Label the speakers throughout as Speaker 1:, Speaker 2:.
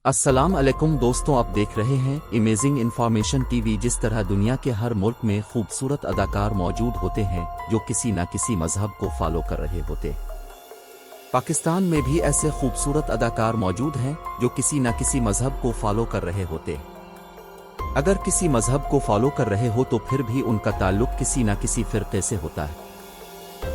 Speaker 1: अस्सलाम अलैकुम दोस्तों, आप देख रहे हैं अमेजिंग इन्फॉर्मेशन टीवी। जिस तरह दुनिया के हर मुल्क में खूबसूरत अदाकार मौजूद होते हैं जो किसी न किसी मजहब को फॉलो कर रहे होते, पाकिस्तान में भी ऐसे खूबसूरत अदाकार मौजूद हैं जो किसी न किसी मजहब को फॉलो कर रहे होते। अगर किसी मजहब को फॉलो कर रहे हो तो फिर भी उनका ताल्लुक किसी न किसी फिरके से होता है।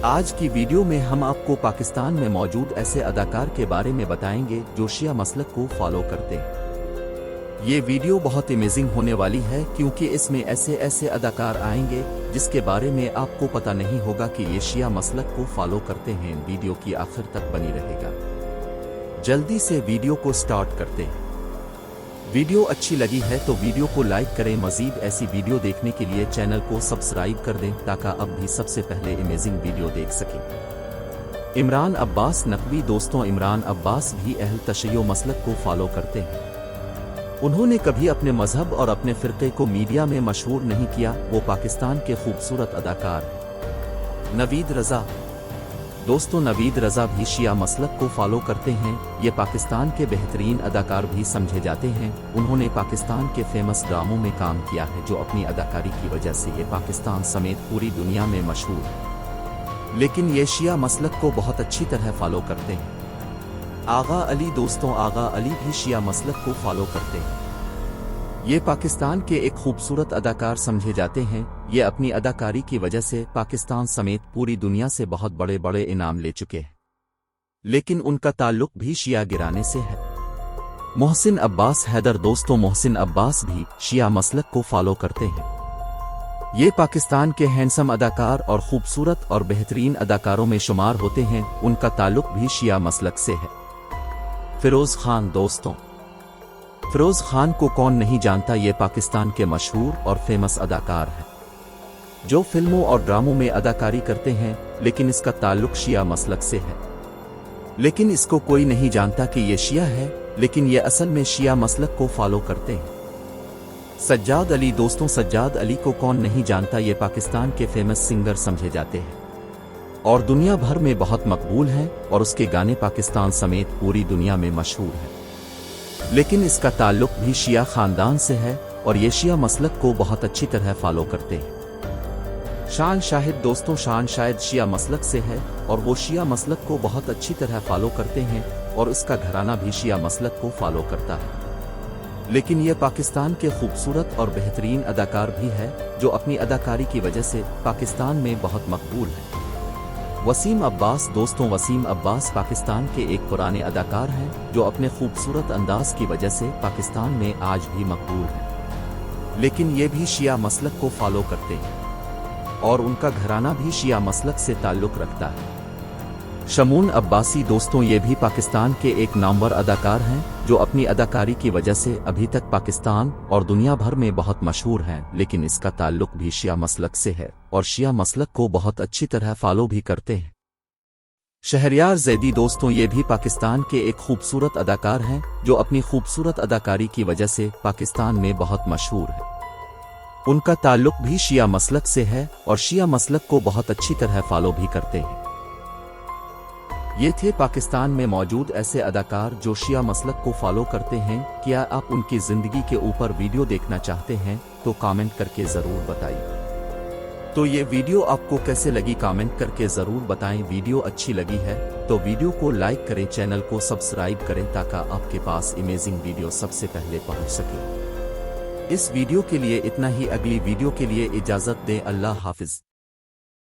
Speaker 1: आज की वीडियो में हम आपको पाकिस्तान में मौजूद ऐसे अदाकार के बारे में बताएंगे जो शिया मसलक को फॉलो करते हैं। ये वीडियो बहुत अमेजिंग होने वाली है क्योंकि इसमें ऐसे ऐसे अदाकार आएंगे जिसके बारे में आपको पता नहीं होगा कि ये शिया मसलक को फॉलो करते हैं। वीडियो की आखिर तक बनी रहेगा। जल्दी से वीडियो को स्टार्ट करते हैं। वीडियो अच्छी लगी है तो वीडियो को लाइक करें। मजीद ऐसी वीडियो देखने के लिए चैनल को सब्सक्राइब कर दें ताकि अब भी सबसे पहले अमेजिंग वीडियो देख सकें। इमरान अब्बास नकवी दोस्तों, इमरान अब्बास भी अहल तशय्यो मसलक को फॉलो करते हैं। उन्होंने कभी अपने मजहब और अपने फिरके को मीडिया में मशहूर नहीं किया। वो पाकिस्तान के खूबसूरत अदाकार हैं। नवीद रजा दोस्तों, नवीद रजा भी शिया मसलक को फॉलो करते हैं। ये पाकिस्तान के बेहतरीन अदाकार भी समझे जाते हैं। उन्होंने पाकिस्तान के फेमस ड्रामों में काम किया है जो अपनी अदाकारी की वजह से ये पाकिस्तान समेत पूरी दुनिया में मशहूर है। लेकिन ये शिया मसलक को बहुत अच्छी तरह फॉलो करते हैं। आगा अली दोस्तों, आगा अली भी शिया मसलक को फॉलो करते हैं। ये पाकिस्तान के एक खूबसूरत अदाकार समझे जाते हैं। ये अपनी अदाकारी की वजह से पाकिस्तान समेत पूरी दुनिया से बहुत बड़े बड़े इनाम ले चुके हैं। लेकिन उनका ताल्लुक भी शिया गिराने से है। मोहसिन अब्बास हैदर दोस्तों, मोहसिन अब्बास भी शिया मसलक को फॉलो करते हैं। ये पाकिस्तान के हैंडसम अदाकार और खूबसूरत और बेहतरीन अदाकारों में शुमार होते हैं। उनका ताल्लुक भी शिया मसलक से है। फिरोज खान दोस्तों, फिरोज खान को कौन नहीं जानता। ये पाकिस्तान के मशहूर और फेमस अदाकार हैं जो फिल्मों और ड्रामों में अदाकारी करते हैं। लेकिन इसका ताल्लुक शिया मसलक से है। लेकिन इसको कोई नहीं जानता कि ये शिया है, लेकिन ये असल में शिया मसलक को फॉलो करते हैं। सज्जाद अली दोस्तों, सज्जाद अली को कौन नहीं जानता। ये पाकिस्तान के फेमस सिंगर समझे जाते हैं और दुनिया भर में बहुत मकबूल हैं और उसके गाने पाकिस्तान समेत पूरी दुनिया में मशहूर हैं। लेकिन इसका ताल्लुक भी शिया खानदान से है और ये शिया मसलक को बहुत अच्छी तरह फॉलो करते हैं। शान शाहिद दोस्तों, शान शाहिद शिया मसलक से है और वो शिया मसलक को बहुत अच्छी तरह फॉलो करते हैं और उसका घराना भी शिया मसलक को फॉलो करता है। लेकिन ये पाकिस्तान के खूबसूरत और बेहतरीन अदाकार भी है जो अपनी अदाकारी की वजह से पाकिस्तान में बहुत मकबूल है। वसीम अब्बास दोस्तों, वसीम अब्बास पाकिस्तान के एक पुराने अदाकार हैं जो अपने खूबसूरत अंदाज की वजह से पाकिस्तान में आज भी मकबूल हैं। लेकिन ये भी शिया मसलक को फॉलो करते हैं और उनका घराना भी शिया मसलक से ताल्लुक रखता है। शमून अब्बासी दोस्तों, ये भी पाकिस्तान के एक नामवर अदाकार हैं जो अपनी अदाकारी की वजह से अभी तक पाकिस्तान और दुनिया भर में बहुत मशहूर हैं। लेकिन इसका ताल्लुक भी शिया मसलक से है और शिया मसलक को बहुत अच्छी तरह फॉलो भी करते हैं। शहरयार जैदी दोस्तों, ये भी पाकिस्तान के एक खूबसूरत अदाकार हैं जो अपनी खूबसूरत अदाकारी की वजह से पाकिस्तान में बहुत मशहूर है। उनका ताल्लुक भी शिया मसलक से है और शिया मसलक को बहुत अच्छी तरह फॉलो भी करते हैं। ये थे पाकिस्तान में मौजूद ऐसे अदाकार जो शिया मसलक को फॉलो करते हैं। क्या आप उनकी जिंदगी के ऊपर वीडियो देखना चाहते हैं तो कमेंट करके जरूर बताइए। तो ये वीडियो आपको कैसे लगी कमेंट करके जरूर बताएं। वीडियो अच्छी लगी है तो वीडियो को लाइक करें, चैनल को सब्सक्राइब करें ताकि आपके पास अमेजिंग वीडियो सबसे पहले पहुंच सके। इस वीडियो के लिए इतना ही। अगली वीडियो के लिए इजाजत दें। अल्लाह हाफिज।